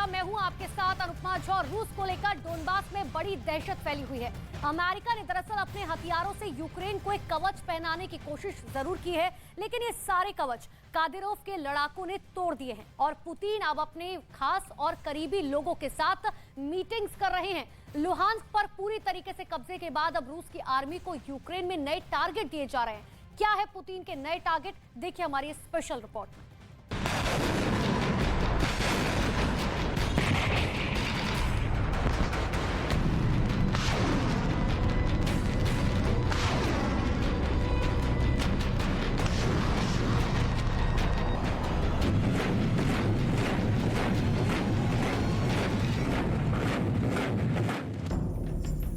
नमस्कार, मैं हूं आपके साथ अनुपमा झा। रूस को लेकर डोनबास में बड़ी दहशत फैली हुई है। अमेरिका ने दरअसल अपने हथियारों से यूक्रेन को एक कवच पहनाने की कोशिश जरूर की है, लेकिन ये सारे कवच कादिरोव के लड़ाकों ने तोड़ दिए हैं और पुतिन अब अपने खास और करीबी लोगों के साथ मीटिंग्स कर रहे हैं। लुहांस्क पर पूरी तरीके से कब्जे के बाद अब रूस की आर्मी को यूक्रेन में नए टारगेट दिए जा रहे हैं। क्या है पुतिन के नए टारगेट, देखिए हमारी स्पेशल रिपोर्ट में।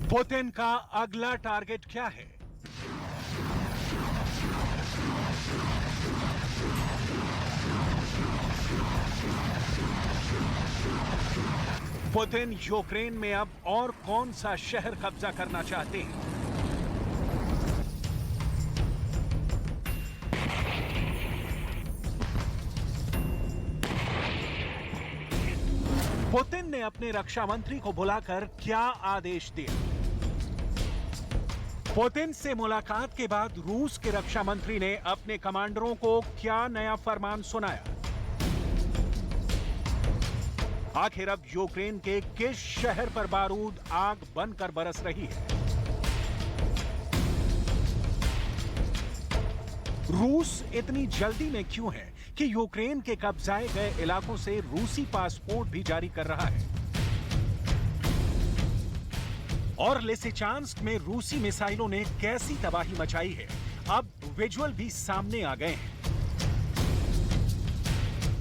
पुतिन का अगला टारगेट क्या है? पुतिन यूक्रेन में अब और कौन सा शहर कब्जा करना चाहते हैं? पुतिन ने अपने रक्षा मंत्री को बुलाकर क्या आदेश दिया? पुतिन से मुलाकात के बाद रूस के रक्षा मंत्री ने अपने कमांडरों को क्या नया फरमान सुनाया? आखिर अब यूक्रेन के किस शहर पर बारूद आग बनकर बरस रही है? रूस इतनी जल्दी में क्यों है कि यूक्रेन के कब्जाए गए इलाकों से रूसी पासपोर्ट भी जारी कर रहा है? और लिसिचांस्क में रूसी मिसाइलों ने कैसी तबाही मचाई है, अब विजुअल भी सामने आ गए हैं।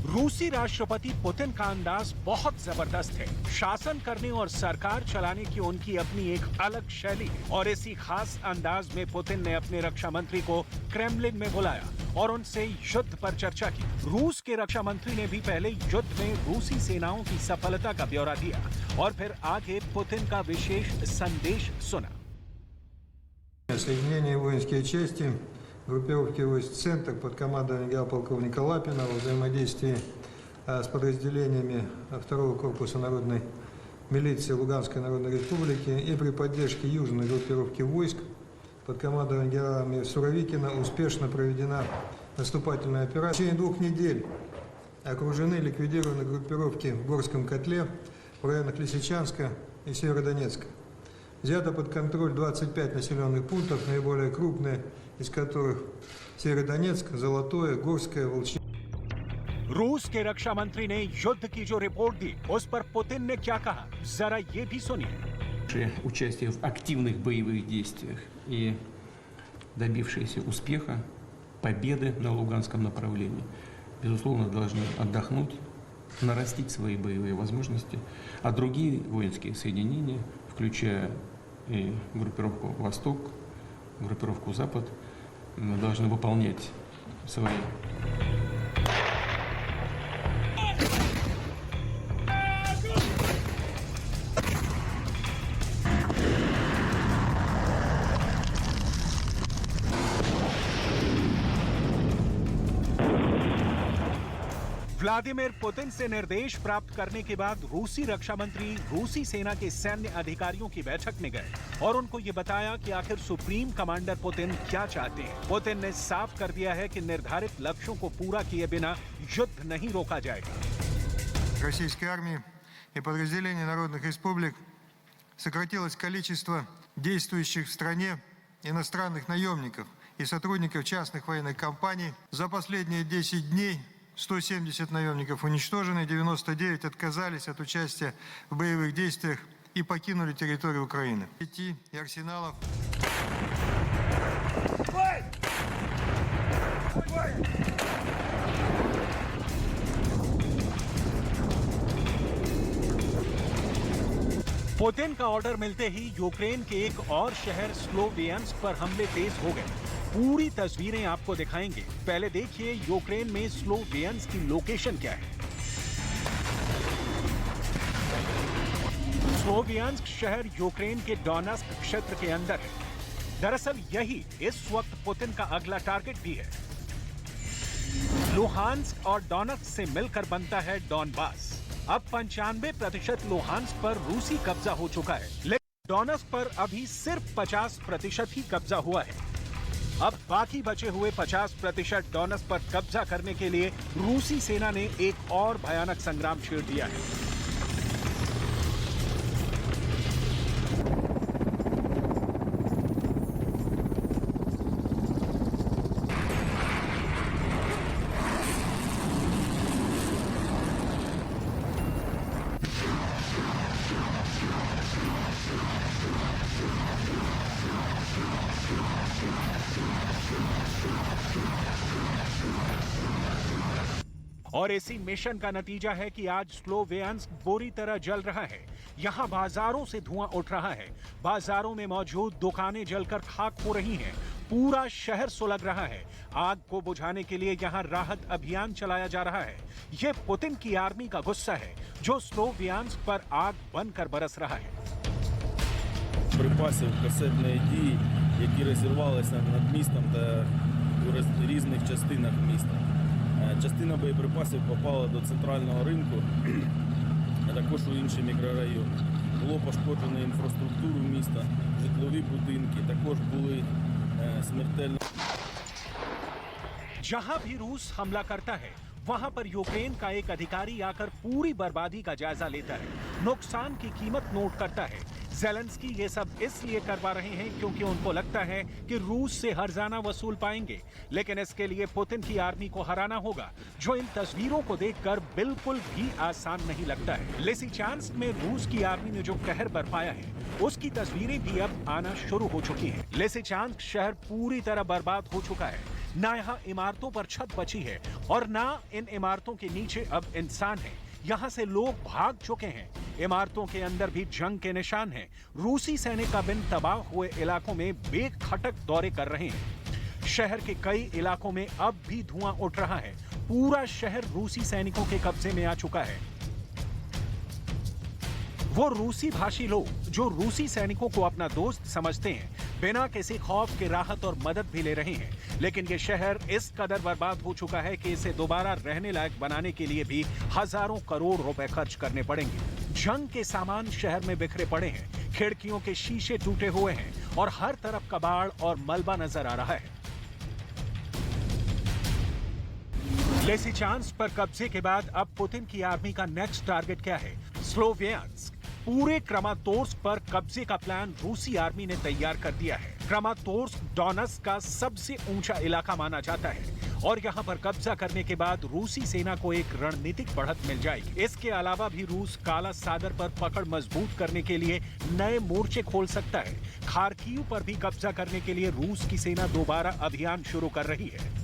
रूसी राष्ट्रपति पुतिन का अंदाज बहुत जबरदस्त है। शासन करने और सरकार चलाने की उनकी अपनी एक अलग शैली है और इसी खास अंदाज में पुतिन ने अपने रक्षा मंत्री को क्रेमलिन में बुलाया और उनसे युद्ध पर चर्चा की। रूस के रक्षा मंत्री ने भी पहले युद्ध में रूसी सेनाओं की सफलता का ब्यौरा दिया और फिर आगे पुतिन का विशेष संदेश सुना। Соединение воинские части, группировки войск «Центр» под командованием генерал-полковника Лапина во взаимодействии с подразделениями 2-го корпуса народной милиции Луганской Народной Республики и при поддержке южной группировки войск под командованием генерала Суровикина успешно проведена наступательная операция. В течение 2 недель окружены и ликвидированы группировки в Горском котле в районах Лисичанска и Северодонецка. Взято под контроль 25 населенных пунктов, наиболее крупные из которых Северодонецк, Золотое, Горское, Волчье. रूस के रक्षा मंत्री ने युद्ध की जो रिपोर्ट दी, उस पर पुतिन ने क्या कहा, जरा ये भी सुनिए। Участие в активных боевых действиях и добившиеся успеха, победы на Луганском направлении, безусловно, должны отдохнуть, нарастить свои боевые возможности, а другие воинские соединения, включая и группировку «Восток», группировку «Запад», должны выполнять свои. व्लादिमीर पुतिन से निर्देश प्राप्त करने के बाद रूसी रक्षा मंत्री रूसी सेना के सैन्य अधिकारियों की बैठक में गए और उनको ये बताया कि आखिर सुप्रीम कमांडर पुतिन क्या चाहते हैं। पुतिन ने साफ कर दिया है कि निर्धारित लक्ष्यों को पूरा किए बिना युद्ध नहीं रोका जाएगा। Российской армии и подразделений народных республик сократилось количество действующих в стране иностранных наемников и сотрудников частных военных компаний. За последние 10 дней 170 наемников уничтожены, 99 отказались от участия в боевых действиях и покинули территорию Украины. Сети и арсеналов. पुतिन का ऑर्डर मिलते ही यूक्रेन के एक और शहर स्लोवियांस्क पर हमले तेज हो गए। पूरी तस्वीरें आपको दिखाएंगे। पहले देखिए यूक्रेन में स्लोवियांस्क की लोकेशन क्या है। स्लोवियांस्क शहर यूक्रेन के डोनेत्स्क क्षेत्र के अंदर है। दरअसल यही इस वक्त पुतिन का अगला टारगेट भी है। लुहांस्क और डोनेत्स्क से मिलकर बनता है डोनबास। अब 95% लुहांस्क पर रूसी कब्जा हो चुका है, लेकिन डोनेत्स्क पर अभी सिर्फ 50% ही कब्जा हुआ है। अब बाकी बचे हुए 50% डोनेत्स्क पर कब्जा करने के लिए रूसी सेना ने एक और भयानक संग्राम छेड़ दिया है। और इसी मिशन का नतीजा है कि आज स्लोवियांस्क बुरी तरह जल रहा है। यहाँ बाजारों से धुआं उठ रहा है, बाजारों में मौजूद दुकानें जलकर खाक हो रही हैं, पूरा शहर सुलग रहा है। आग को बुझाने के लिए यहाँ राहत अभियान चलाया जा रहा है। ये पुतिन की आर्मी का गुस्सा है जो स्लोवियांस्क पर आग बनकर बरस रहा है। Припасів касетної дії, які розірвалися над містом та у різних частинах міста. Частина боєприпасів попала до центрального ринку, а також у інші мікрорайони. Було пошкоджено інфраструктуру міста, житлові будинки, також були смертельно. जहां भी रूस हमला करता है वहां पर यूक्रेन का एक अधिकारी आकर पूरी बर्बादी का जायजा लेता है, नुकसान की कीमत नोट करता है। ज़ेलेंस्की ये सब इसलिए करवा रहे हैं क्योंकि उनको लगता है कि रूस से हर्जाना वसूल पाएंगे, लेकिन इसके लिए पुतिन की आर्मी को हराना होगा, जो इन तस्वीरों को देखकर बिल्कुल भी आसान नहीं लगता है। लिसिचांस्क में रूस की आर्मी ने जो कहर बरपाया है उसकी तस्वीरें भी अब आना शुरू हो चुकी हैं। लिसिचांस्क शहर पूरी तरह बर्बाद हो चुका है, ना यहाँ इमारतों पर छत बची है और ना इन इमारतों के नीचे अब इंसान है। यहाँ से लोग भाग चुके हैं, इमारतों के अंदर भी जंग के निशान हैं। रूसी सैनिक अब इन तबाह हुए इलाकों में बेखटक दौरे कर रहे हैं। शहर के कई इलाकों में अब भी धुआं उठ रहा है, पूरा शहर रूसी सैनिकों के कब्जे में आ चुका है। वो रूसी भाषी लोग जो रूसी सैनिकों को अपना दोस्त समझते हैं, बिना किसी खौफ के राहत और मदद भी ले रहे हैं, लेकिन ये शहर इस कदर बर्बाद हो चुका है कि इसे दोबारा रहने लायक बनाने के लिए भी हजारों करोड़ रुपए खर्च करने पड़ेंगे। जंग के सामान शहर में बिखरे पड़े हैं, खिड़कियों के शीशे टूटे हुए हैं और हर तरफ कबाड़ और मलबा नजर आ रहा है। लिसिचांस्क पर कब्जे के बाद अब पुतिन की आर्मी का नेक्स्ट टारगेट क्या है? स्लोवियांस्क। पूरे क्रामातोर्स्क पर कब्जे का प्लान रूसी आर्मी ने तैयार कर दिया है। क्रामातोर्स्क डोनेत्स्क का सबसे ऊंचा इलाका माना जाता है और यहाँ पर कब्जा करने के बाद रूसी सेना को एक रणनीतिक बढ़त मिल जाएगी। इसके अलावा भी रूस काला सागर पर पकड़ मजबूत करने के लिए नए मोर्चे खोल सकता है। खार्किव पर भी कब्जा करने के लिए रूस की सेना दोबारा अभियान शुरू कर रही है।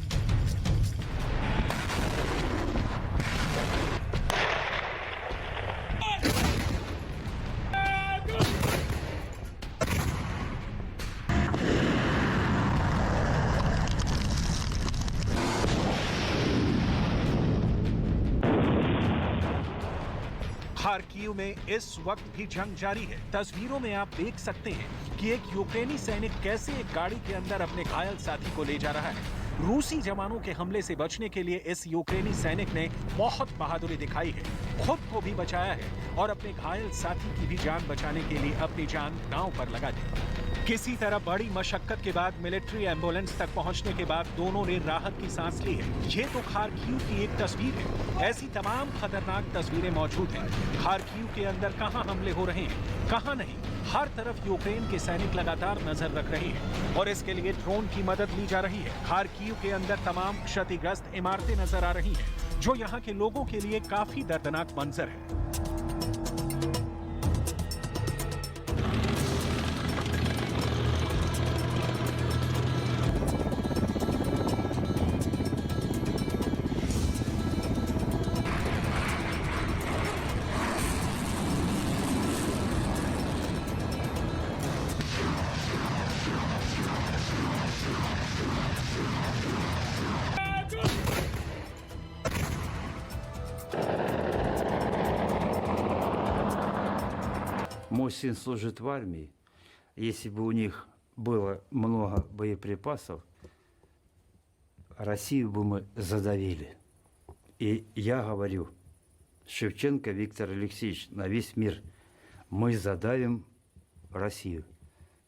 खार्किव में इस वक्त भी जंग जारी है। तस्वीरों में आप देख सकते हैं कि एक यूक्रेनी सैनिक कैसे एक गाड़ी के अंदर अपने घायल साथी को ले जा रहा है। रूसी जवानों के हमले से बचने के लिए इस यूक्रेनी सैनिक ने बहुत बहादुरी दिखाई है, खुद को भी बचाया है और अपने घायल साथी की भी जान बचाने के लिए अपनी जान दांव पर लगा दी। किसी तरह बड़ी मशक्कत के बाद मिलिट्री एम्बुलेंस तक पहुंचने के बाद दोनों ने राहत की सांस ली है। ये तो खार्किव की एक तस्वीर है, ऐसी तमाम खतरनाक तस्वीरें मौजूद हैं। खार्किव के अंदर कहां हमले हो रहे हैं, कहां नहीं, हर तरफ यूक्रेन के सैनिक लगातार नजर रख रहे हैं और इसके लिए ड्रोन की मदद ली जा रही है। खार्किव के अंदर तमाम क्षतिग्रस्त इमारतें नजर आ रही हैं, जो यहाँ के लोगों के लिए काफी दर्दनाक मंजर है। Мой сын служит в армии. Если бы у них было много боеприпасов, Россию бы мы задавили. И я говорю, Шевченко Виктор Алексеевич на весь мир. Мы задавим Россию,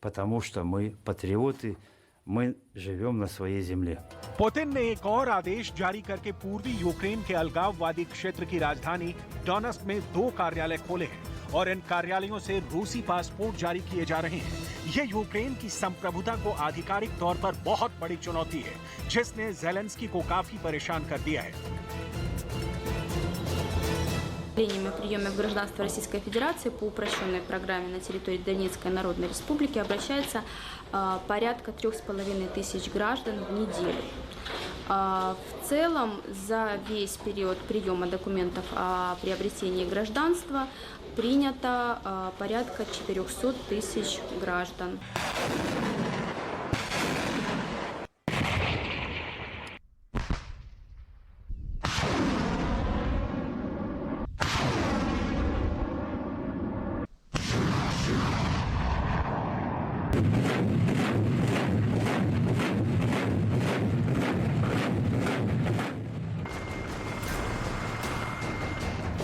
потому что мы патриоты, мы живем на своей земле. पुतिन ने एक और आदेश जारी करके पूर्वी यूक्रेन के अलगाववादी क्षेत्र की राजधानी डोनेट्स्क में 2 कार्यालय खोले हैं और इन कार्यालयों से रूसी पासपोर्ट जारी किए जा रहे हैं। ये यूक्रेन की संप्रभुता को आधिकारिक तौर पर बहुत बड़ी चुनौती है, जिसने ज़ेलेंस्की को काफी परेशान कर दिया है। Заявлением о приеме в гражданство Российской Федерации по упрощенной программе на территории Донецкой Народной Республики обращается порядка 3500 граждан в неделю. В целом, за весь период приема документов о приобретении гражданства принято порядка 400 тысяч граждан.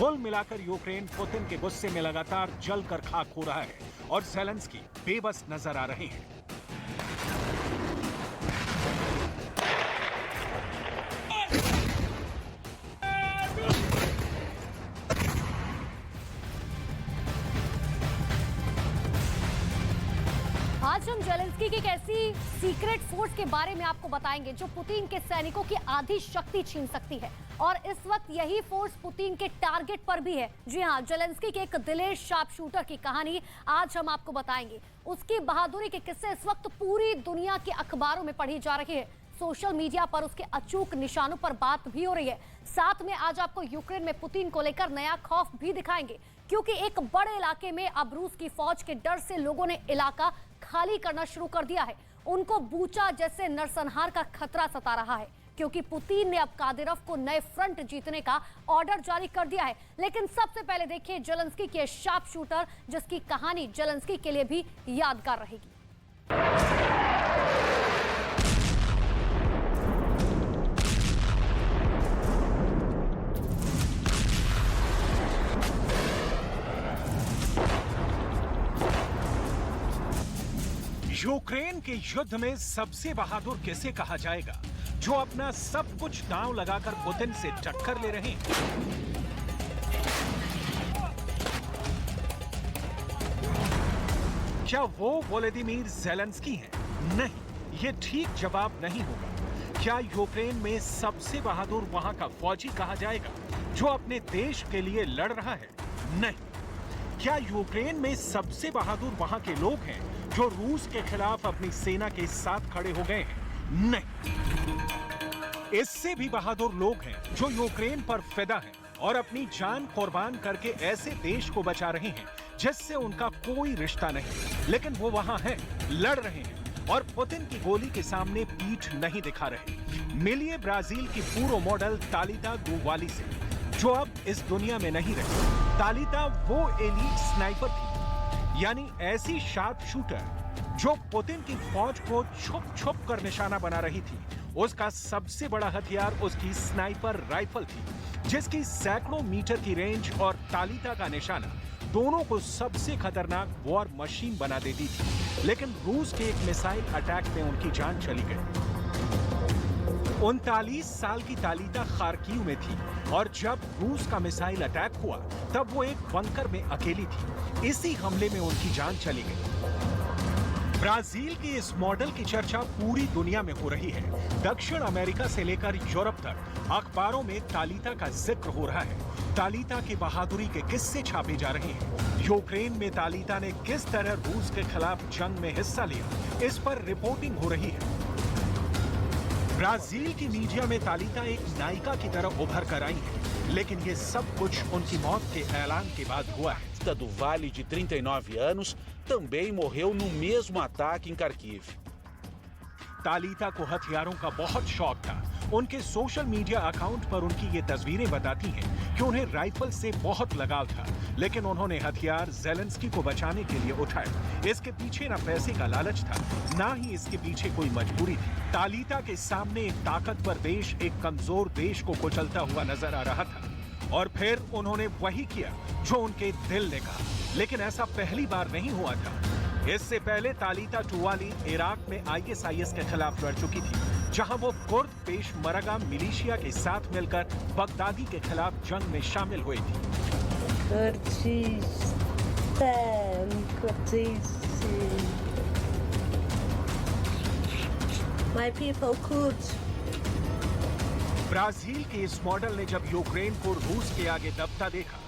कुल मिलाकर यूक्रेन पुतिन के गुस्से में लगातार जलकर खाक हो रहा है और ज़ेलेंस्की बेबस नजर आ रहे हैं। आज हम ज़ेलेंस्की की एक ऐसी सीक्रेट फोर्स के बारे में आपको बताएंगे जो पुतिन के सैनिकों की आधी शक्ति छीन सकती है और इस वक्त यही फोर्स पुतिन के टारगेट पर भी है। जी हां, ज़ेलेंस्की के एक दिलेर शार्प शूटर की कहानी आज हम आपको बताएंगे। उसकी बहादुरी के किस्से इस वक्त पूरी दुनिया के अखबारों में पढ़ी जा रही है। सोशल मीडिया पर उसके अचूक निशानों पर बात भी हो रही है। साथ में आज आपको यूक्रेन में पुतिन को लेकर नया खौफ भी दिखाएंगे, क्योंकि एक बड़े इलाके में अब रूस की फौज के डर से लोगों ने इलाका खाली करना शुरू कर दिया है। उनको बूचा जैसे नरसंहार का खतरा सता रहा है, क्योंकि पुतिन ने अब कादिरोव को नए फ्रंट जीतने का ऑर्डर जारी कर दिया है। लेकिन सबसे पहले देखिए ज़ेलेंस्की के शार्प शूटर, जिसकी कहानी ज़ेलेंस्की के लिए भी यादगार रहेगी। यूक्रेन के युद्ध में सबसे बहादुर किसे कहा जाएगा, जो अपना सब कुछ दांव लगाकर पुतिन से टक्कर ले रहे हैं? क्या वो वोलोदिमीर ज़ेलेंस्की हैं? नहीं, ये ठीक जवाब नहीं होगा। क्या यूक्रेन में सबसे बहादुर वहां का फौजी कहा जाएगा, जो अपने देश के लिए लड़ रहा है? नहीं। क्या यूक्रेन में सबसे बहादुर वहां के लोग हैं जो रूस के खिलाफ अपनी सेना के साथ खड़े हो गए हैं? नहीं। इससे भी बहादुर लोग हैं जो यूक्रेन पर फिदा हैं और अपनी जान कुर्बान करके ऐसे देश को बचा रहे हैं जिससे उनका कोई रिश्ता नहीं, लेकिन वो वहां हैं, लड़ रहे हैं और पुतिन की गोली के सामने पीठ नहीं दिखा रहे। मिलिए ब्राजील की पूर्व मॉडल तालिता गुवाली से, जो अब इस दुनिया में नहीं रही। तालिता वो एलीट स्नाइपर थी, यानी ऐसी शार्प शूटर जो पुतिन की फौज को छुप छुप कर निशाना बना रही थी। उसका सबसे बड़ा हथियार उसकी स्नाइपर राइफल थी, जिसकी सैकड़ों मीटर की रेंज और तालिता का निशाना दोनों को सबसे खतरनाक वॉर मशीन बना देती थी। लेकिन रूस के एक मिसाइल अटैक में उनकी जान चली गई। 39 साल की तालिता खार्किव में थी और जब रूस का मिसाइल अटैक हुआ तब वो एक बंकर में अकेली थी। इसी हमले में उनकी जान चली गई। ब्राजील की इस मॉडल की चर्चा पूरी दुनिया में हो रही है। दक्षिण अमेरिका से लेकर यूरोप तक अखबारों में तालिता का जिक्र हो रहा है। तालिता की बहादुरी के किस्से छापे जा रहे हैं। यूक्रेन में तालिता ने किस तरह रूस के खिलाफ जंग में हिस्सा लिया, इस पर रिपोर्टिंग हो रही है। ब्राजील की मीडिया में तालिता एक नायिका की तरह उभर कर आई है, लेकिन ये सब कुछ उनकी मौत के ऐलान के बाद हुआ है। do Vale de 39 anos também morreu no mesmo ataque em Kharkiv. तालिता को हथियारों का बहुत शौक था। उनके सोशल मीडिया अकाउंट पर उनकी ये तस्वीरें बताती हैं कि उन्हें राइफल से बहुत लगाव था, लेकिन उन्होंने हथियार ज़ेलेंस्की को बचाने के लिए उठाए। इसके पीछे ना पैसे का लालच था, ना ही इसके पीछे कोई मजबूरी थी। तालिता के सामने एक ताकतवर देश एक कमजोर देश को कुचलता हुआ नजर आ रहा था। और फिर उन्होंने वही किया जो उनके दिल ने कहा। लेकिन ऐसा पहली बार नहीं हुआ था। इससे पहले तालिता टुवाली इराक में ISIS के खिलाफ लड़ चुकी थी, जहां वो कुर्द पेशमरगा मिलिशिया के साथ मिलकर बगदादी के खिलाफ जंग में शामिल हुई थी। My people could. ब्राजील के इस मॉडल ने जब यूक्रेन को रूस के आगे दबता देखा,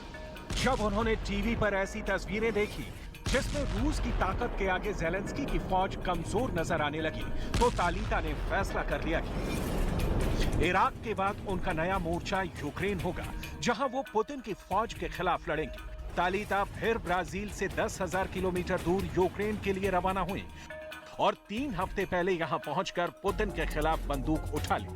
जब उन्होंने टीवी पर ऐसी तस्वीरें देखी जिसमें रूस की ताकत के आगे ज़ेलेंस्की की फौज कमजोर नजर आने लगी, तो तालिता ने फैसला कर लिया कि इराक के बाद उनका नया मोर्चा यूक्रेन होगा, जहां वो पुतिन की फौज के खिलाफ लड़ेंगी। तालिता फिर ब्राजील से 10,000 किलोमीटर दूर यूक्रेन के लिए रवाना हुई और 3 हफ्ते पहले यहां पहुंचकर पुतिन के खिलाफ बंदूक उठा ली।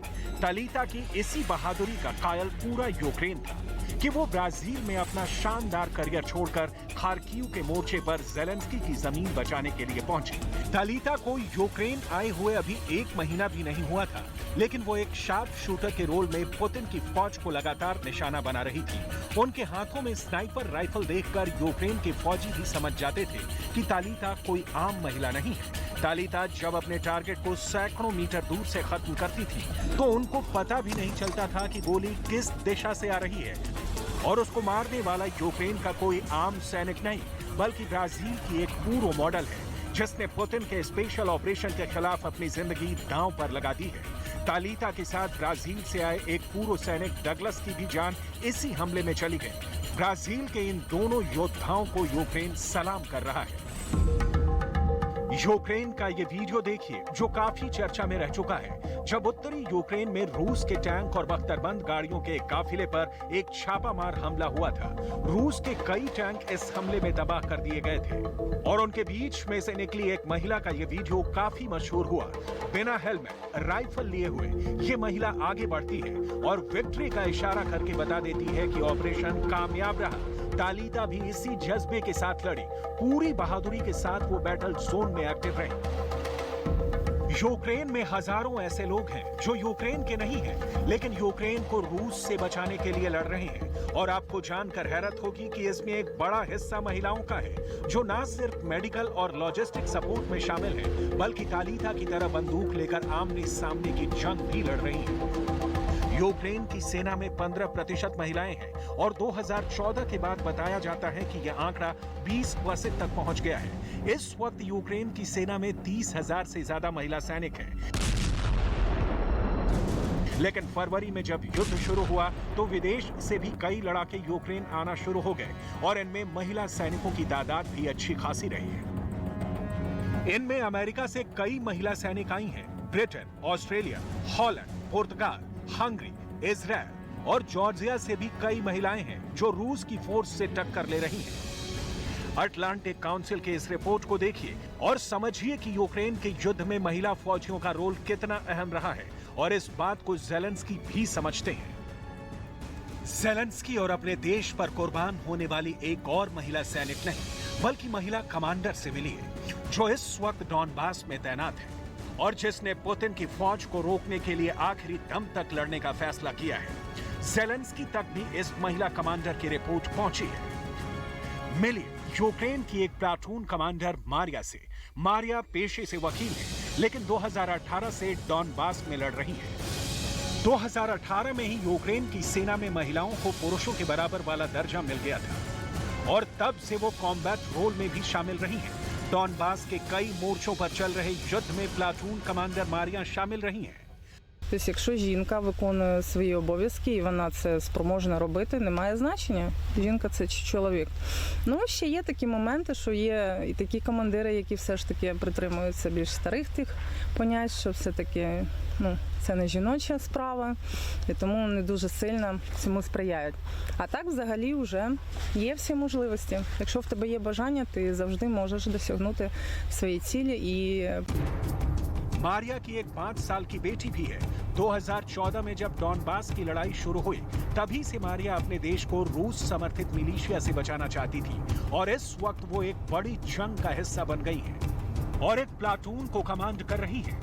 तालिता की इसी बहादुरी का कायल पूरा यूक्रेन था कि वो ब्राजील में अपना शानदार करियर छोड़कर खार्किव के मोर्चे पर ज़ेलेंस्की की जमीन बचाने के लिए पहुंची। तालिता को यूक्रेन आए हुए अभी 1 महीना भी नहीं हुआ था, लेकिन वो एक शार्प शूटर के रोल में पुतिन की फौज को लगातार निशाना बना रही थी। उनके हाथों में स्नाइपर राइफल देखकर यूक्रेन के फौजी भी समझ जाते थे कि तालिता कोई आम महिला नहीं है। तालिता जब अपने टारगेट को सैकड़ों मीटर दूर से खत्म करती थी, तो उनको पता भी नहीं चलता था कि गोली किस दिशा से आ रही है और उसको मारने वाला यूक्रेन का कोई आम सैनिक नहीं, बल्कि ब्राजील की एक पूर्व मॉडल है जिसने पुतिन के स्पेशल ऑपरेशन के खिलाफ अपनी जिंदगी दांव पर लगा दी है। तालिता के साथ ब्राजील से आए एक पूर्व सैनिक डगलस की भी जान इसी हमले में चली गई। ब्राजील के इन दोनों योद्धाओं को यूक्रेन सलाम कर रहा है। यूक्रेन का ये वीडियो देखिए जो काफी चर्चा में रह चुका है, जब उत्तरी यूक्रेन में रूस के टैंक और बख्तरबंद गाड़ियों के एक काफिले पर एक छापामार हमला हुआ था। रूस के कई टैंक इस हमले में तबाह कर दिए गए थे और उनके बीच में से निकली एक महिला का ये वीडियो काफी मशहूर हुआ। बिना हेलमेट, राइफल लिए हुए ये महिला आगे बढ़ती है और विक्ट्री का इशारा करके बता देती है कि ऑपरेशन कामयाब रहा। तालिता भी इसी जज्बे के साथ लड़ी, पूरी बहादुरी के साथ वो बैटल जोन में एक्टिव रही। यूक्रेन में हजारों ऐसे लोग हैं जो यूक्रेन के नहीं हैं, लेकिन यूक्रेन को रूस से बचाने के लिए लड़ रहे हैं। और आपको जानकर हैरत होगी कि इसमें एक बड़ा हिस्सा महिलाओं का है, जो न सिर्फ मेडिकल और लॉजिस्टिक सपोर्ट में शामिल है, बल्कि तालिता की तरह बंदूक लेकर आमने सामने की जंग भी लड़ रही हैं। यूक्रेन की सेना में 15% महिलाएं हैं और 2014 के बाद बताया जाता है कि यह आंकड़ा 20% तक पहुंच गया है। इस वक्त यूक्रेन की सेना में 30,000 से ज्यादा महिला सैनिक हैं। लेकिन फरवरी में जब युद्ध शुरू हुआ तो विदेश से भी कई लड़ाके यूक्रेन आना शुरू हो गए और इनमें महिला सैनिकों की तादाद भी अच्छी खासी रही है। इनमें अमेरिका से कई महिला सैनिक आई हैं, ब्रिटेन, ऑस्ट्रेलिया, हॉलैंड, पुर्तगाल, हंगरी, इजराइल और जॉर्जिया से भी कई महिलाएं हैं जो रूस की फोर्स से टक्कर ले रही हैं। अटलांटिक काउंसिल के इस रिपोर्ट को देखिए और समझिए कि यूक्रेन के युद्ध में महिला फौजियों का रोल कितना अहम रहा है और इस बात को ज़ेलेंस्की भी समझते हैं। ज़ेलेंस्की और अपने देश पर कुर्बान होने वाली एक और महिला सैनिक नहीं, बल्कि महिला कमांडर से मिली है, जो इस वक्त डॉनबास में तैनात है और जिसने पुतिन की फौज को रोकने के लिए आखिरी दम तक लड़ने का फैसला किया है। ज़ेलेंस्की तक भी इस महिला कमांडर की रिपोर्ट पहुंची है। मिली यूक्रेन की एक प्लाटून कमांडर मारिया से। मारिया पेशे से वकील है, लेकिन 2018 से डॉनबास में लड़ रही है। 2018 में ही यूक्रेन की सेना में महिलाओं को पुरुषों के बराबर वाला दर्जा मिल गया था और तब से वो कॉम्बैट रोल में भी शामिल रही हैं। डॉनबास के कई मोर्चों पर चल रहे युद्ध में प्लाटून कमांडर Марія शामिल रही हैं। Тобто, якщо жінка виконує свої обов'язки і вона це спроможна робити, немає значення, жінка це чи чоловік. Ну, ще є такі моменти, що є і такі командири, які все ж таки притримуються більш старих тих понять, що все-таки це не жіноча справа, і тому не дуже сильно цьому сприяють. А так взагалі вже є всі можливості. Якщо в тебе є бажання, ти завжди можеш досягнути своєї цілі і मारिया की एक 5 साल की बेटी भी है। 2014 में जब डॉनबास की लड़ाई शुरू हुई, तभी से मारिया अपने देश को रूस समर्थित मिलिशिया से बचाना चाहती थी और इस वक्त वो एक बड़ी जंग का हिस्सा बन गई है और एक प्लाटून को कमांड कर रही है।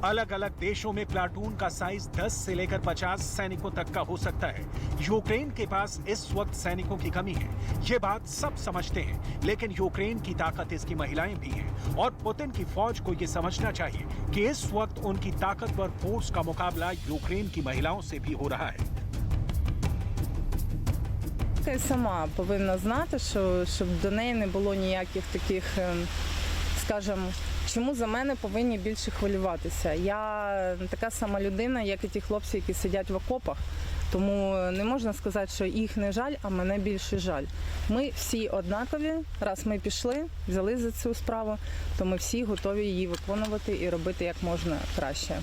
अलग अलग देशों में प्लाटून का साइज 10 से लेकर 50 सैनिकों तक का हो सकता है। यूक्रेन के पास इस वक्त सैनिकों की कमी है, ये बात सब समझते हैं, लेकिन यूक्रेन की ताकत इसकी महिलाएं भी हैं और पुतिन की फौज को ये समझना चाहिए कि इस वक्त उनकी ताकतवर फोर्स का मुकाबला यूक्रेन की महिलाओं से भी हो रहा है। Я сама повинна знати, щоб до неї не було ніяких таких, скажімо, чому за мене повинні більше хвилюватися. Я така сама людина, як і ті хлопці, які сидять в окопах. Тому не можна сказати, що їх не жаль, а мене більше жаль. Ми всі однакові, раз ми пішли, взяли за цю справу, то ми всі готові її виконувати і робити як можна краще.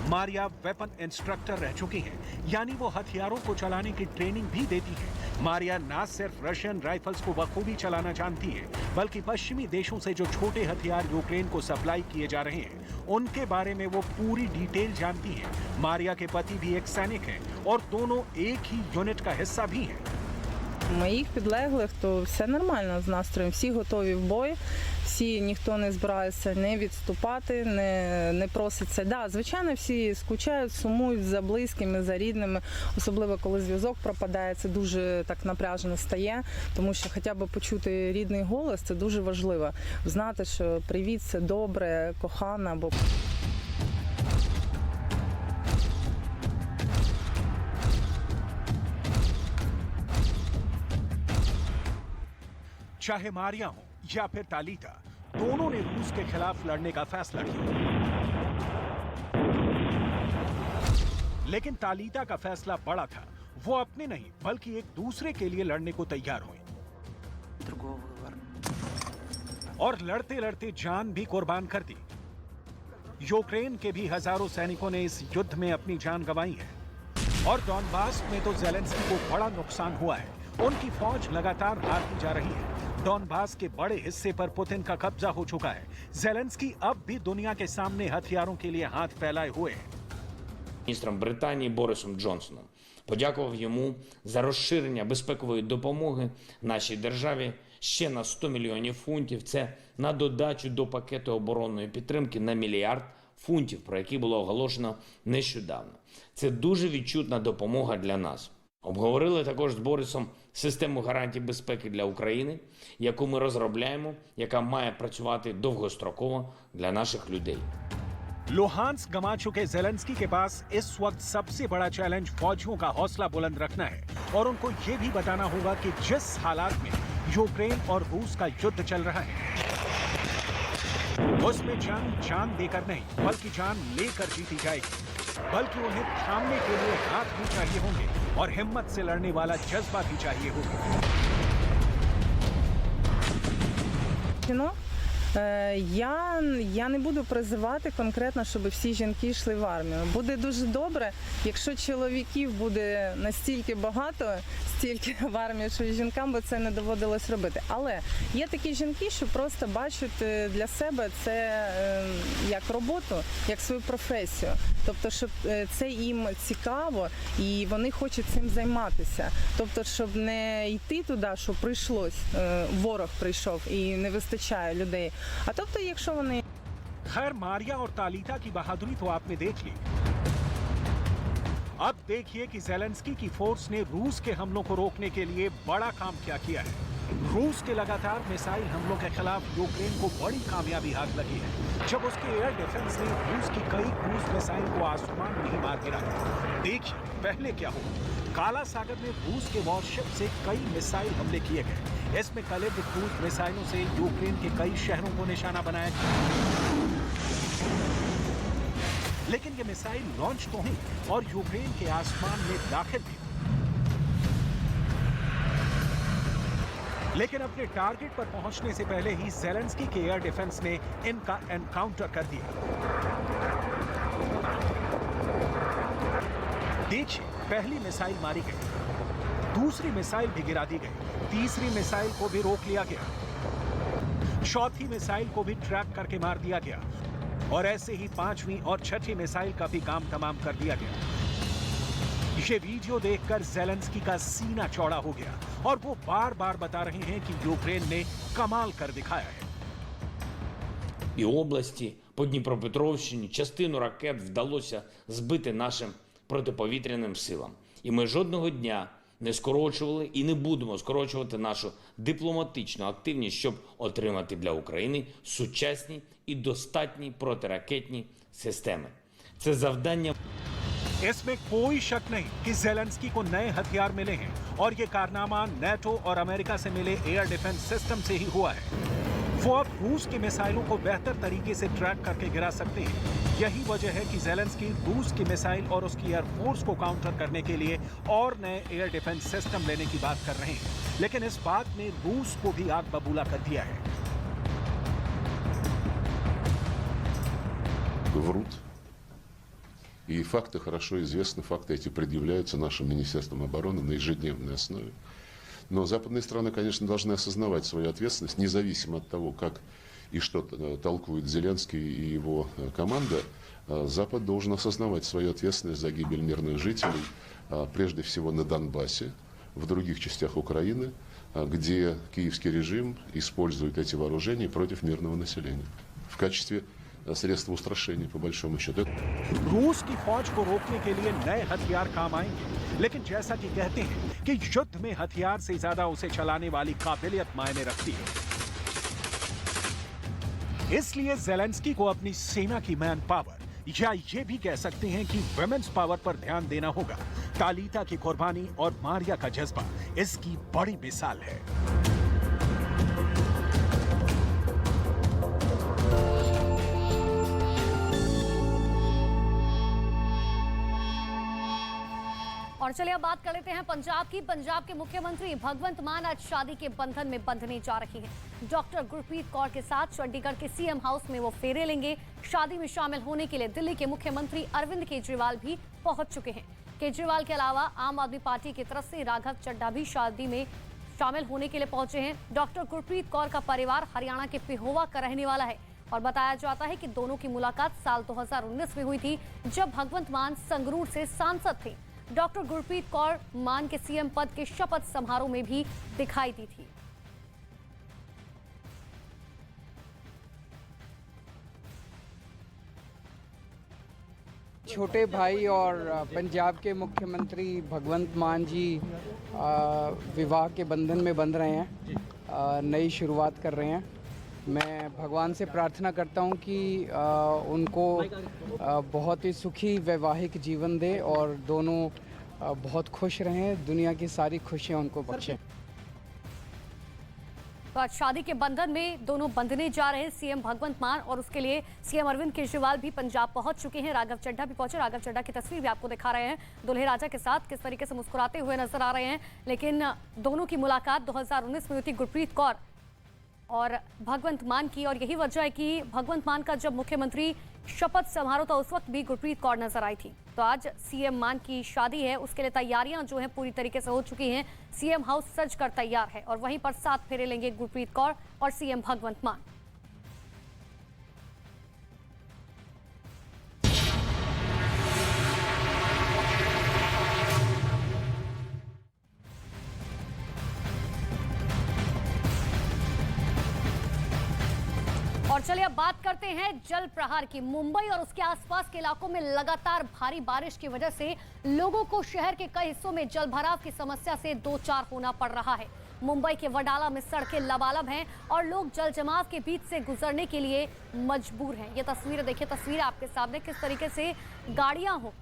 मारिया वेपन इंस्ट्रक्टर रह चुकी हैं, यानी वो हथियारों को चलाने की ट्रेनिंग भी देती हैं। मारिया ना सिर्फ रशियन राइफल्स को बखूबी चलाना जानती है, बल्कि पश्चिमी देशों से जो छोटे हथियार यूक्रेन को सप्लाई किए जा रहे हैं उनके बारे में वो पूरी डिटेल जानती हैं। मारिया के पति भी एक सैनिक हैं और दोनों एक ही यूनिट का हिस्सा भी हैं। Моїх підлеглих, то все нормально з настроєм, всі готові в бой, всі, ніхто не збирається не відступати, не проситься. Да, звичайно, всі скучають, сумують за близькими, за рідними, особливо коли зв'язок пропадає, це дуже так напряжено стає, тому що хоча б почути рідний голос, це дуже важливо. Знати, що привіт, все добре, кохана, або... चाहे मारिया हो या फिर तालिता, दोनों ने रूस के खिलाफ लड़ने का फैसला किया। लेकिन तालिता का फैसला बड़ा था, वो अपने नहीं बल्कि एक दूसरे के लिए लड़ने को तैयार हुई और लड़ते लड़ते जान भी कुर्बान कर दी। यूक्रेन के भी हजारों सैनिकों ने इस युद्ध में अपनी जान गंवाई है और डॉनबास में तो ज़ेलेंस्की को बड़ा नुकसान हुआ है। उनकी फौज लगातार हारती जा रही है। डॉनबास के बड़े हिस्से पर पुतिन का कब्जा हो चुका है। ज़ेलेंस्की अब भी दुनिया के सामने हथियारों के लिए हाथ फैलाए हुए है। Міністром Британії Борисом Джонсоном подякував йому за розширення безпекової допомоги нашій державі ще на 100 мільйонів фунтів. Це на додачу до пакету оборонної підтримки на мільярд фунтів, про який було оголошено нещодавно. Це дуже відчутна допомога для нас. Обговорили також з Борисом систему гарантій безпеки для України, яку ми розробляємо, яка має працювати довгостроково для наших людей. लुहांस्क गंवा चुके ज़ेलेंस्की के पास इस वक्त सबसे बड़ा चैलेंज फौजियों का हौसला बुलंद रखना है और उनको ये भी बताना होगा कि जिस हालात में यूक्रेन और रूस का युद्ध चल रहा है उसमें जान देकर नहीं बल्कि जान लेकर जीती जाएगी, बल्कि उन्हें थामने के लिए हाथ भी चाहिए होंगे और हिम्मत से लड़ने वाला जज्बा भी चाहिए होगा। Я не буду призивати конкретно, щоб всі жінки йшли в армію. Буде дуже добре, якщо чоловіків буде настільки багато, стільки в армії, що жінкам би це не доводилось робити. Але є такі жінки, що просто бачать для себе це як роботу, як свою професію. Тобто, щоб це їм цікаво і вони хочуть цим займатися. Тобто, щоб не йти туди, що прийшлось, ворог прийшов і не вистачає людей. А тобто, якщо вони... खैर मारिया और तालिता की बहादुरी तो आपने देख ली। अब देखिए कि ज़ेलेंस्की की फोर्स ने रूस के हमलों को रोकने के लिए बड़ा काम क्या किया है। रूस के लगातार मिसाइल हमलों के खिलाफ यूक्रेन को बड़ी कामयाबी हाथ लगी है, जब उसके एयर डिफेंस ने रूस की कई क्रूज मिसाइल को आसमान में ही मार गिराया। देखिए पहले क्या हुआ। काला सागर में रूस के वॉरशिप से कई मिसाइल हमले किए गए। इसमें कलिब्र क्रूज मिसाइलों से यूक्रेन के कई शहरों को निशाना बनाया गया। लेकिन ये मिसाइल लॉन्च तो हुई और यूक्रेन के आसमान में दाखिल भी। लेकिन अपने टारगेट पर पहुंचने से पहले ही ज़ेलेंस्की के एयर डिफेंस ने इनका एनकाउंटर कर दिया। देखिए पहली मिसाइल मारी गई, दूसरी मिसाइल भी गिरा दी गई, तीसरी मिसाइल को भी रोक लिया गया, चौथी मिसाइल को भी ट्रैक करके मार दिया गया और ऐसे ही पांचवी और छठी मिसाइल का भी काम तमाम कर दिया गया। ये वीडियो देखकर ज़ेलेंस्की का सीना चौड़ा हो गया और वो बार बार बता रहे हैं कि यूक्रेन ने कमाल कर दिखाया है। і області. По Дніпропетровщині частину ракет вдалося збити нашим протиповітряним силам. І ми жодного дня не скорочували і не будемо скорочувати нашу дипломатичну активність, щоб отримати для України сучасні і достатні протиракетні системи. Це завдання. इसमें कोई शक नहीं कि जेलेंस्की को नए हथियार मिले हैं और ये कारनामा नेटो और अमेरिका से मिले एयर डिफेंस सिस्टम से ही हुआ है। वो अब रूस की मिसाइलों को बेहतर तरीके से ट्रैक करके गिरा सकते हैं। यही वजह है कि जेलेंस्की रूस की मिसाइल और उसकी एयरफोर्स को काउंटर करने के लिए और नए एयर डिफेंस सिस्टम लेने की बात कर रहे हैं। लेकिन इस बात ने रूस को भी आग बबूला कर दिया है। Врут. И факты хорошо известны, факты эти предъявляются нашим Министерством обороны на ежедневной основе. Но западные страны, конечно, должны осознавать свою ответственность, независимо от того, как и что толкует Зеленский и его команда. Запад должен осознавать свою ответственность за гибель мирных жителей, прежде всего на Донбассе, в других частях Украины, где киевский режим использует эти вооружения против мирного населения в качестве средства устрашения, по большому счету. रूस की फौज को रोकने के लिए नए हथियार काम आएंगे, लेकिन जैसा कि कहते हैं कि युद्ध में हथियार से ज्यादा उसे चलाने वाली काबिलियत मायने रखती है। इसलिए जेलेंस्की को अपनी सेना की मैन पावर, या ये भी कह सकते हैं कि वुमेन्स पावर पर ध्यान देना होगा। तालिता की कुर्बानी और मारिया का जज्बा इसकी बड़ी मिसाल है। और चलिए अब बात कर लेते हैं पंजाब की। पंजाब के मुख्यमंत्री भगवंत मान आज शादी के बंधन में बंधने जा रही हैं। डॉक्टर गुरप्रीत कौर के साथ चंडीगढ़ के सीएम हाउस में वो फेरे लेंगे। शादी में शामिल होने के लिए दिल्ली के मुख्यमंत्री अरविंद केजरीवाल भी पहुंच चुके हैं। केजरीवाल के अलावा आम आदमी पार्टी की तरफ से राघव चड्ढा भी शादी में शामिल होने के लिए पहुंचे हैं। डॉक्टर गुरप्रीत कौर का परिवार हरियाणा के पेहोवा का रहने वाला है और बताया जाता है कि दोनों की मुलाकात साल 2019 में हुई थी, जब भगवंत मान संगरूर से सांसद थे। डॉक्टर गुरप्रीत कौर मान के सीएम पद के शपथ समारोह में भी दिखाई दी थी। छोटे भाई और पंजाब के मुख्यमंत्री भगवंत मान जी विवाह के बंधन में बंध रहे हैं, नई शुरुआत कर रहे हैं। मैं भगवान से प्रार्थना करता हूं कि उनको बहुत ही सुखी वैवाहिक जीवन दे और दोनों बहुत खुश रहें, दुनिया की सारी खुशियां उनको बख्शें। तो आज शादी के बंधन में दोनों बंधने जा रहे हैं सीएम भगवंत मान, और उसके लिए सीएम अरविंद केजरीवाल भी पंजाब पहुंच चुके हैं। राघव चड्ढा भी पहुंचे। राघव चड्ढा की तस्वीर भी आपको दिखा रहे हैं, दुल्हे राजा के साथ किस तरीके से मुस्कुराते हुए नजर आ रहे हैं। लेकिन दोनों की मुलाकात 2019 में हुई थी, गुरप्रीत कौर और भगवंत मान की, और यही वजह है कि भगवंत मान का जब मुख्यमंत्री शपथ समारोह था उस वक्त भी गुरप्रीत कौर नजर आई थी। तो आज सीएम मान की शादी है, उसके लिए तैयारियां जो हैं पूरी तरीके से हो चुकी हैं। सीएम हाउस सज कर तैयार है और वहीं पर 7 फेरे लेंगे गुरप्रीत कौर और सीएम भगवंत मान। और चलिए अब बात करते हैं जल प्रहार की। मुंबई और उसके आसपास के इलाकों में लगातार भारी बारिश की वजह से लोगों को शहर के कई हिस्सों में जलभराव की समस्या से दो चार होना पड़ रहा है। मुंबई के वडाला में सड़कें लबालब हैं और लोग जल जमाव के बीच से गुजरने के लिए मजबूर हैं। ये तस्वीरें देखिए, तस्वीरें आपके सामने, किस तरीके से गाड़ियां हो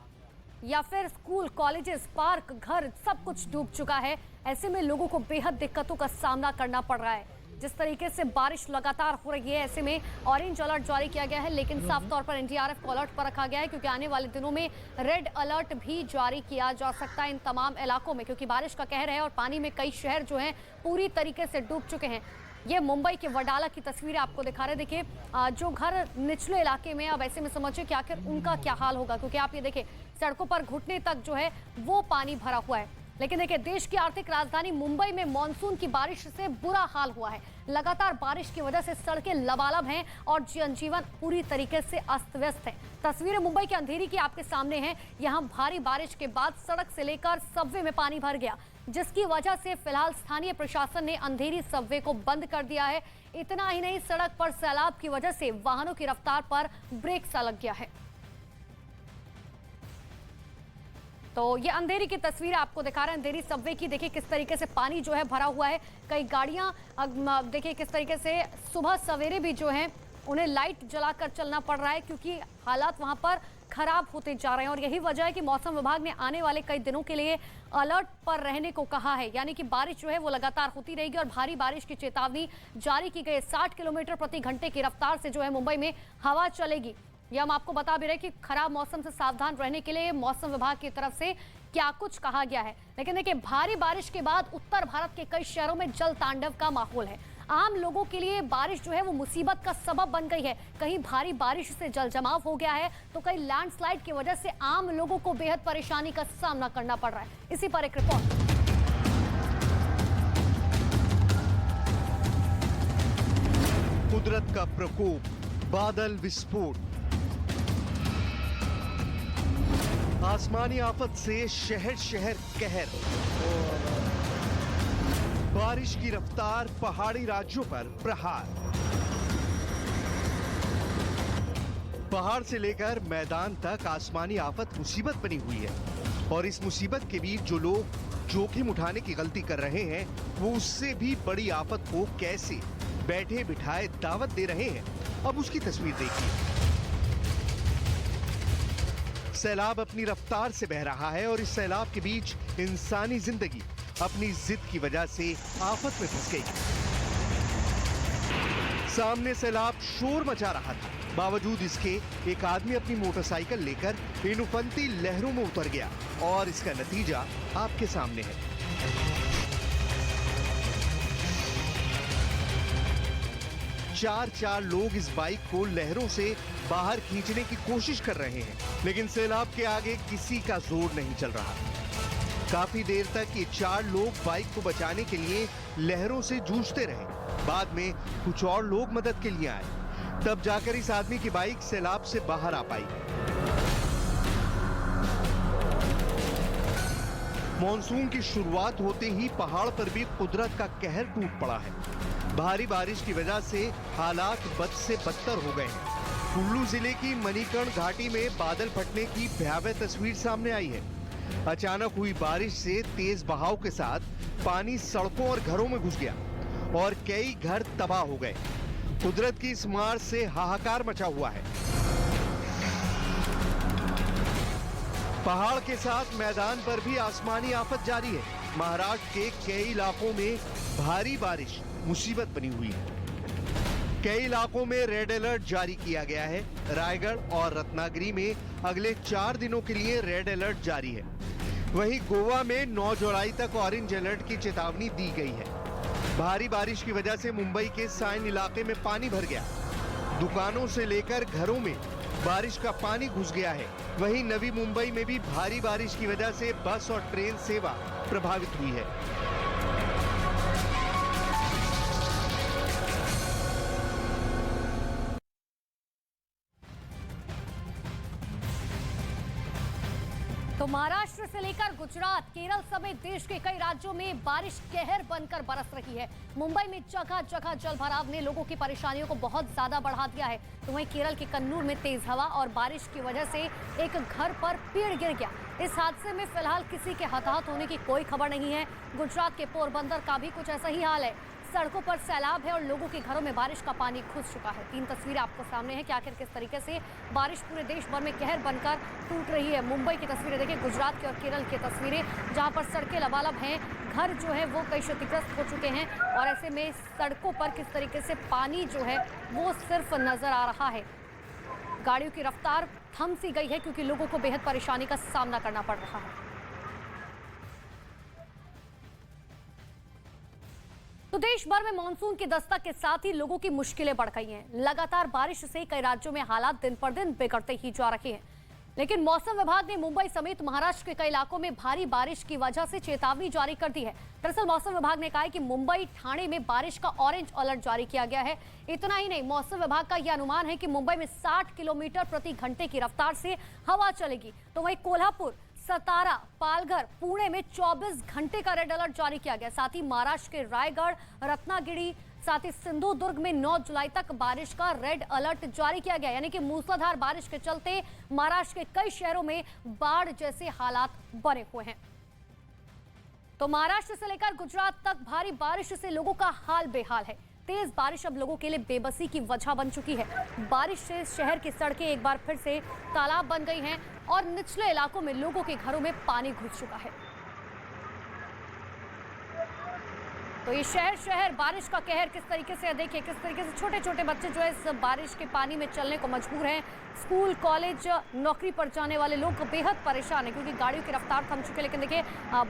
या फिर स्कूल, कॉलेजेस, पार्क, घर, सब कुछ डूब चुका है। ऐसे में लोगों को बेहद दिक्कतों का सामना करना पड़ रहा है। जिस तरीके से बारिश लगातार हो रही है, ऐसे में ऑरेंज अलर्ट जारी किया गया है, लेकिन साफ तौर पर एनडीआरएफ को अलर्ट पर रखा गया है, क्योंकि आने वाले दिनों में रेड अलर्ट भी जारी किया जा सकता है इन तमाम इलाकों में, क्योंकि बारिश का कहर है और पानी में कई शहर जो हैं पूरी तरीके से डूब चुके हैं। ये मुंबई के वडाला की तस्वीरें आपको दिखा रहे। देखिए, जो घर निचले इलाके में, अब ऐसे में समझिए कि आखिर उनका क्या हाल होगा, क्योंकि आप ये देखिए सड़कों पर घुटने तक जो है वो पानी भरा हुआ है। लेकिन देखिए, देश की आर्थिक राजधानी मुंबई में मानसून की बारिश से बुरा हाल हुआ है। लगातार बारिश की वजह से सड़कें लबालब हैं और जनजीवन पूरी तरीके से अस्त व्यस्त है। तस्वीरें मुंबई के अंधेरी की आपके सामने हैं। यहां भारी बारिश के बाद सड़क से लेकर सबवे में पानी भर गया। जिसकी वजह से फिलहाल स्थानीय प्रशासन ने अंधेरी सबवे को बंद कर दिया है। इतना ही नहीं, सड़क पर सैलाब की वजह से वाहनों की रफ्तार पर ब्रेक सा लग गया है। तो ये अंधेरी की तस्वीर आपको दिखा रहे हैं, अंधेरी सबवे की। देखिए किस तरीके से पानी जो है भरा हुआ है, कई गाड़ियां देखिए किस तरीके से सुबह सवेरे भी जो है उन्हें लाइट जलाकर चलना पड़ रहा है, क्योंकि हालात वहां पर खराब होते जा रहे हैं। और यही वजह है कि मौसम विभाग ने आने वाले कई दिनों के लिए अलर्ट पर रहने को कहा है, यानी कि बारिश जो है वो लगातार होती रहेगी और भारी बारिश की चेतावनी जारी की गई। 60 किलोमीटर प्रति घंटे की रफ्तार से जो है मुंबई में हवा चलेगी। यह हम आपको बता भी रहे कि खराब मौसम से सावधान रहने के लिए मौसम विभाग की तरफ से क्या कुछ कहा गया है। लेकिन देखिए, भारी बारिश के बाद उत्तर भारत के कई शहरों में जल तांडव का माहौल है। आम लोगों के लिए बारिश जो है वो मुसीबत का सबब बन गई है। कहीं भारी बारिश से जल जमाव हो गया है, तो कहीं लैंडस्लाइड की वजह से आम लोगों को बेहद परेशानी का सामना करना पड़ रहा है। इसी पर एक रिपोर्ट। कुदरत का प्रकोप, बादल विस्फोट, आसमानी आफत से शहर शहर कहर, बारिश की रफ्तार पहाड़ी राज्यों पर प्रहार। पहाड़ से लेकर मैदान तक आसमानी आफत मुसीबत बनी हुई है, और इस मुसीबत के बीच जो लोग जोखिम उठाने की गलती कर रहे हैं, वो उससे भी बड़ी आफत को कैसे बैठे बिठाए दावत दे रहे हैं। अब उसकी तस्वीर देखिए। सैलाब अपनी रफ्तार से बह रहा है, और इस सैलाब के बीच इंसानी जिंदगी अपनी जिद की वजह से आफत में फंस गई। सामने सैलाब शोर मचा रहा था, बावजूद इसके एक आदमी अपनी मोटरसाइकिल लेकर इन उफनती लहरों में उतर गया, और इसका नतीजा आपके सामने है। चार लोग इस बाइक को लहरों से बाहर खींचने की कोशिश कर रहे हैं, लेकिन सैलाब के आगे किसी का जोर नहीं चल रहा। काफी देर तक ये 4 लोग बाइक को बचाने के लिए लहरों से जूझते रहे। बाद में कुछ और लोग मदद के लिए आए, तब जाकर इस आदमी की बाइक सैलाब से बाहर आ पाई। मॉनसून की शुरुआत होते ही पहाड़ पर भी कुदरत का कहर टूट पड़ा है। भारी बारिश की वजह से हालात बद से बदतर हो गए हैं। कुल्लू जिले की मणिकर्ण घाटी में बादल फटने की भयावह तस्वीर सामने आई है। अचानक हुई बारिश से तेज बहाव के साथ पानी सड़कों और घरों में घुस गया, और कई घर तबाह हो गए। कुदरत की इस मार से हाहाकार मचा हुआ है। पहाड़ के साथ मैदान पर भी आसमानी आफत जारी है। महाराष्ट्र के कई इलाकों में भारी बारिश मुसीबत बनी हुई है। कई इलाकों में रेड अलर्ट जारी किया गया है। रायगढ़ और रत्नागिरी में अगले 4 दिनों के लिए रेड अलर्ट जारी है। वहीं गोवा में 9 जुलाई तक ऑरेंज अलर्ट की चेतावनी दी गई है। भारी बारिश की वजह से मुंबई के साइन इलाके में पानी भर गया। दुकानों से लेकर घरों में बारिश का पानी घुस गया है। वहीं नवी मुंबई में भी भारी बारिश की वजह से बस और ट्रेन सेवा प्रभावित हुई है। तो महाराष्ट्र से लेकर गुजरात, केरल समेत देश के कई राज्यों में बारिश कहर बनकर बरस रही है। मुंबई में जगह जगह जल भराव ने लोगों की परेशानियों को बहुत ज्यादा बढ़ा दिया है। तो वहीं केरल के कन्नूर में तेज हवा और बारिश की वजह से एक घर पर पेड़ गिर गया। इस हादसे में फिलहाल किसी के हताहत होने की कोई खबर नहीं है। गुजरात के पोरबंदर का भी कुछ ऐसा ही हाल है। सड़कों पर सैलाब है और लोगों के घरों में बारिश का पानी घुस चुका है। 3 तस्वीरें आपको सामने हैं कि आखिर किस तरीके से बारिश पूरे देश भर में कहर बनकर टूट रही है। मुंबई की तस्वीरें देखिए, गुजरात की और केरल की तस्वीरें, जहां पर सड़कें लबालब हैं, घर जो है वो कई क्षतिग्रस्त हो चुके हैं, और ऐसे में सड़कों पर किस तरीके से पानी जो है वो सिर्फ नजर आ रहा है। गाड़ियों की रफ्तार थम सी गई है, क्योंकि लोगों को बेहद परेशानी का सामना करना पड़ रहा है। तो देश भर में मानसून की दस्तक के साथ ही लोगों की मुश्किलें बढ़ गई हैं। लगातार बारिश से कई राज्यों में हालात दिन पर दिन बिगड़ते ही जा रहे हैं। लेकिन मौसम विभाग ने मुंबई समेत महाराष्ट्र के कई इलाकों में भारी बारिश की वजह से चेतावनी जारी कर दी है। दरअसल मौसम विभाग ने कहा है कि मुंबई, ठाणे में बारिश का ऑरेंज अलर्ट जारी किया गया है। इतना ही नहीं, मौसम विभाग का यह अनुमान है कि मुंबई में 60 किलोमीटर प्रति घंटे की रफ्तार से हवा चलेगी। तो वहीं कोल्हापुर, सतारा, पालघर, पुणे में 24 घंटे का रेड अलर्ट जारी किया गया। साथ ही महाराष्ट्र के रायगढ़, रत्नागिरी, साथ ही सिंधुदुर्ग में 9 जुलाई तक बारिश का रेड अलर्ट जारी किया गया। यानी कि मूसलाधार बारिश के चलते महाराष्ट्र के कई शहरों में बाढ़ जैसे हालात बने हुए हैं। तो महाराष्ट्र से लेकर गुजरात तक भारी बारिश से लोगों का हाल बेहाल है। तेज बारिश अब लोगों के लिए बेबसी की वजह बन चुकी है। बारिश से शहर की सड़कें एक बार फिर से तालाब बन गई हैं और निचले इलाकों में लोगों के घरों में पानी घुस चुका है। तो ये शहर बारिश का कहर किस तरीके से, देखिए किस तरीके से छोटे छोटे बच्चे जो है इस बारिश के पानी में चलने को मजबूर हैं। स्कूल, कॉलेज, नौकरी पर जाने वाले लोग बेहद परेशान हैं क्योंकि गाड़ियों की रफ्तार थम चुकी है। लेकिन देखिए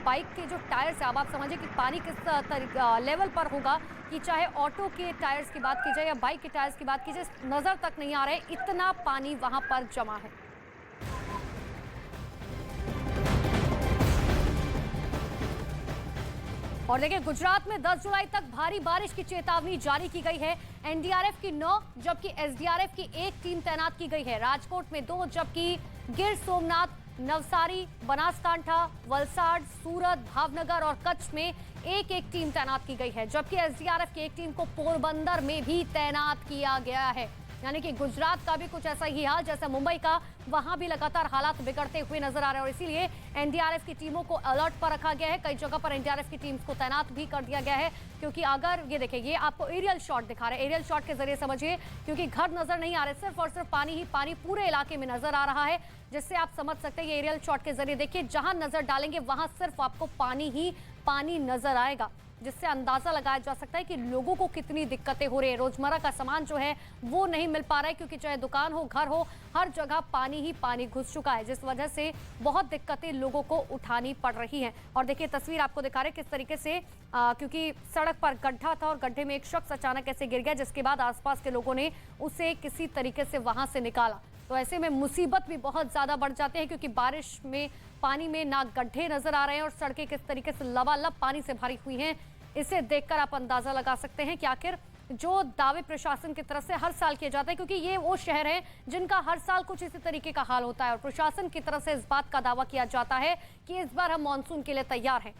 बाइक के जो टायर्स है, अब आप समझिए कि पानी किस लेवल पर होगा कि चाहे ऑटो के टायर्स की बात की जाए या बाइक के टायर्स की बात की जाए, नजर तक नहीं आ रहे, इतना पानी वहां पर जमा है। और देखिए गुजरात में 10 जुलाई तक भारी बारिश की चेतावनी जारी की गई है। एनडीआरएफ की 9 जबकि एसडीआरएफ की 1 टीम तैनात की गई है। राजकोट में 2 जबकि गिर सोमनाथ, नवसारी, बनासकांठा, वलसाड, सूरत, भावनगर और कच्छ में 1-1 टीम तैनात की गई है। जबकि एसडीआरएफ की 1 टीम को पोरबंदर में भी तैनात किया गया है। यानी कि गुजरात का भी कुछ ऐसा ही हाल जैसा मुंबई का, वहां भी लगातार हालात बिगड़ते हुए नजर आ रहे हैं और इसीलिए एनडीआरएफ की टीमों को अलर्ट पर रखा गया है। कई जगह पर एनडीआरएफ की टीम्स को तैनात भी कर दिया गया है क्योंकि अगर ये देखिए, ये आपको एरियल शॉट दिखा रहे हैं, एरियल शॉट के जरिए समझिए, क्योंकि घर नजर नहीं आ रहे, सिर्फ और सिर्फ पानी ही पानी पूरे इलाके में नजर आ रहा है, जिससे आप समझ सकते हैं। ये एरियल शॉट के जरिए देखिए, जहां नजर डालेंगे वहां सिर्फ आपको पानी ही पानी नजर आएगा, जिससे अंदाजा लगाया जा सकता है कि लोगों को कितनी दिक्कतें हो रही है। रोजमर्रा का सामान जो है वो नहीं मिल पा रहा है क्योंकि चाहे दुकान हो, घर हो, हर जगह पानी ही पानी घुस चुका है, जिस वजह से बहुत दिक्कतें लोगों को उठानी पड़ रही हैं। और देखिए तस्वीर आपको दिखा रहे किस तरीके से क्योंकि सड़क पर गड्ढा था और गड्ढे में एक शख्स अचानक ऐसे गिर गया, जिसके बाद आसपास के लोगों ने उसे किसी तरीके से वहां से निकाला। तो ऐसे में मुसीबत भी बहुत ज्यादा बढ़ जाते हैं क्योंकि बारिश में पानी में ना गड्ढे नजर आ रहे हैं और सड़कें किस तरीके से लबालब पानी से भरी हुई हैं। इसे देखकर आप अंदाजा लगा सकते हैं कि आखिर जो दावे प्रशासन की तरफ से हर साल किए जाते हैं, क्योंकि ये वो शहर है जिनका हर साल कुछ इसी तरीके का हाल होता है और प्रशासन की तरफ से इस बात का दावा किया जाता है कि इस बार हम मॉनसून के लिए तैयार हैं।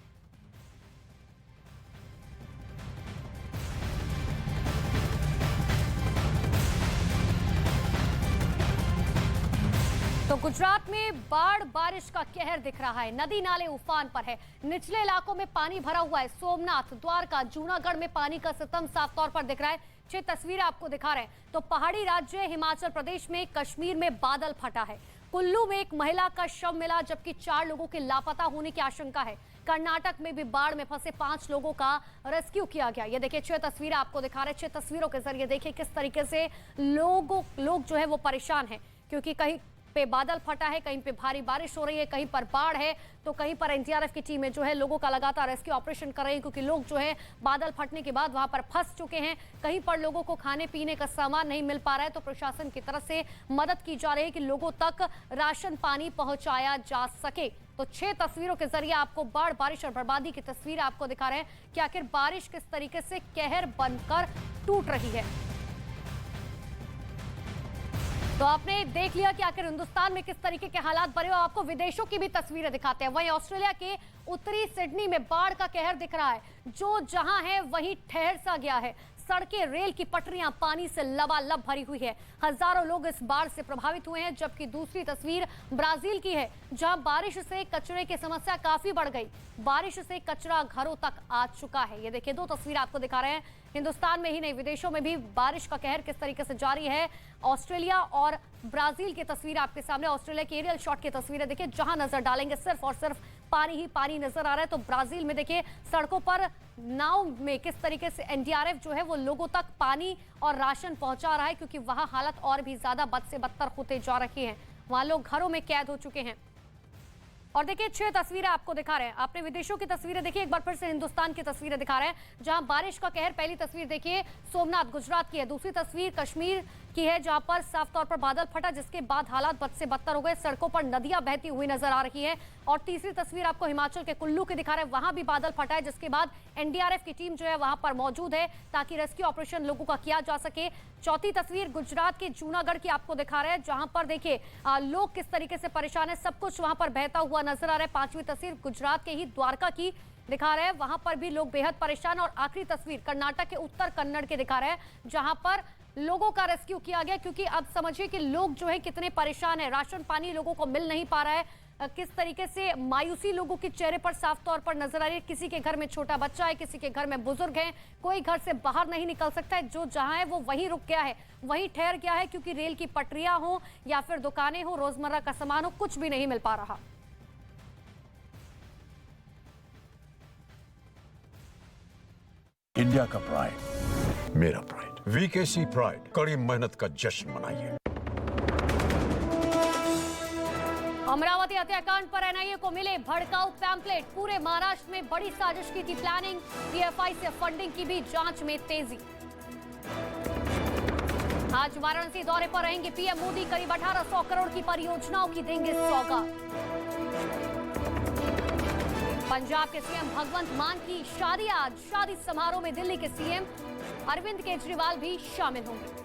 तो गुजरात में बाढ़ बारिश का कहर दिख रहा है। नदी नाले उफान पर है, निचले इलाकों में पानी भरा हुआ है। सोमनाथ, द्वारका, जूनागढ़ में पानी का सितम साफ तौर पर दिख रहा है। 6 तस्वीरें आपको दिखा रहे हैं। तो पहाड़ी राज्य हिमाचल प्रदेश में, कश्मीर में बादल फटा है। कुल्लू में एक महिला का शव मिला जबकि 4 लोगों के लापता होने की आशंका है। कर्नाटक में भी बाढ़ में फंसे 5 लोगों का रेस्क्यू किया गया। ये देखिए 6 तस्वीरें आपको दिखा रहे हैं। 6 तस्वीरों के जरिए देखिए किस तरीके से लोग जो है वो परेशान है क्योंकि कहीं पे बादल फटा है, कहीं पे भारी बारिश हो रही है, कहीं पर बाढ़ है, तो कहीं पर एनडीआरएफ की टीमें जो है लोगों का लगातार रेस्क्यू ऑपरेशन कर रही है क्योंकि लोग जो है बादल फटने के बाद वहां पर फंस चुके हैं। कहीं पर लोगों को खाने पीने का सामान नहीं मिल पा रहा है, तो प्रशासन की तरफ से मदद की जा रही है कि लोगों तक राशन पानी पहुंचाया जा सके। तो 6 तस्वीरों के जरिए आपको बाढ़, बारिश और बर्बादी की तस्वीर आपको दिखा रहे हैं कि आखिर बारिश किस तरीके से कहर बनकर टूट रही है। तो आपने देख लिया कि आखिर हिंदुस्तान में किस तरीके के हालात बने। और आपको विदेशों की भी तस्वीरें दिखाते हैं। वहीं ऑस्ट्रेलिया के उत्तरी सिडनी में बाढ़ का कहर दिख रहा है, जो जहां है वहीं ठहर सा गया है। सड़कें, रेल की पटरियां पानी से लबालब भरी हुई है। हजारों लोग इस बाढ़ से प्रभावित हुए हैं। जबकि दूसरी तस्वीर ब्राजील की है, जहां बारिश से कचरे की समस्या काफी बढ़ गई। बारिश से कचरा घरों तक आ चुका है। ये देखिए 2 तस्वीर आपको दिखा रहे हैं। हिंदुस्तान में ही नहीं, विदेशों में भी बारिश का कहर किस तरीके से जारी है। ऑस्ट्रेलिया और ब्राजील की तस्वीर आपके सामने। ऑस्ट्रेलिया की एरियल शॉट की तस्वीरें देखिए, जहां नजर डालेंगे सिर्फ और सिर्फ पानी ही पानी नजर आ रहा है। तो ब्राजील में देखिए सड़कों पर नाव में किस तरीके से एनडीआरएफ जो है वो लोगों तक पानी और राशन पहुंचा रहा है क्योंकि वहां हालत और भी ज्यादा बद से बदतर होते जा रही हैं। वहां लोग घरों में कैद हो चुके हैं। और देखिए 6 तस्वीरें आपको दिखा रहे हैं। आपने विदेशों की तस्वीरें देखिए, एक बार फिर से हिंदुस्तान की तस्वीरें दिखा रहे हैं जहां बारिश का कहर। पहली तस्वीर देखिए सोमनाथ गुजरात की है, दूसरी तस्वीर कश्मीर की है, जहां पर साफ तौर पर बादल फटा, जिसके बाद हालात बद से बदतर हो गए। सड़कों पर नदियां बहती हुई नजर आ रही है। और तीसरी तस्वीर आपको हिमाचल के कुल्लू की दिखा रहे हैं, वहां भी बादल फटा है, जिसके बाद एनडीआरएफ की टीम जो है वहां पर मौजूद है ताकि रेस्क्यू ऑपरेशन लोगों का किया जा सके। चौथी तस्वीर गुजरात के जूनागढ़ की आपको दिखा रहे हैं, जहां पर देखिए लोग किस तरीके से परेशान है, सब कुछ वहां पर बहता हुआ नजर आ रहा है। पांचवी तस्वीर गुजरात के ही द्वारका की दिखा रहे हैं, वहां पर भी लोग बेहद परेशान। और आखिरी तस्वीर कर्नाटक के उत्तर कन्नड़ के दिखा रहे हैं, जहां पर लोगों का रेस्क्यू किया गया, क्योंकि अब समझिए कि लोग जो है कितने परेशान है, राशन पानी लोगों को मिल नहीं पा रहा है। किस तरीके से मायूसी लोगों के चेहरे पर साफ तौर पर नजर आ रही है। किसी के घर में छोटा बच्चा है, किसी के घर में बुजुर्ग है, कोई घर से बाहर नहीं निकल सकता है, जो जहां है वो वहीं रुक गया है, वहीं ठहर गया है, क्योंकि रेल की पटरियां हो या फिर दुकानें हो, रोजमर्रा का सामान हो, कुछ भी नहीं मिल पा रहा। इंडिया का प्राइड, मेरा प्राइड, वीकेसी प्राइड, कड़ी मेहनत का जश्न मनाइए। अमरावती हत्याकांड पर एनआईए को मिले भड़काऊ पैम्पलेट, पूरे महाराष्ट्र में बड़ी साजिश की थी प्लानिंग। पीएफआई से फंडिंग की भी जांच में तेजी। आज वाराणसी दौरे पर रहेंगे पीएम मोदी, करीब 1800 करोड़ की परियोजनाओं की देंगे सौगात। पंजाब के सीएम भगवंत मान की शादी आज, शादी समारोह में दिल्ली के सीएम अरविंद केजरीवाल भी शामिल होंगे।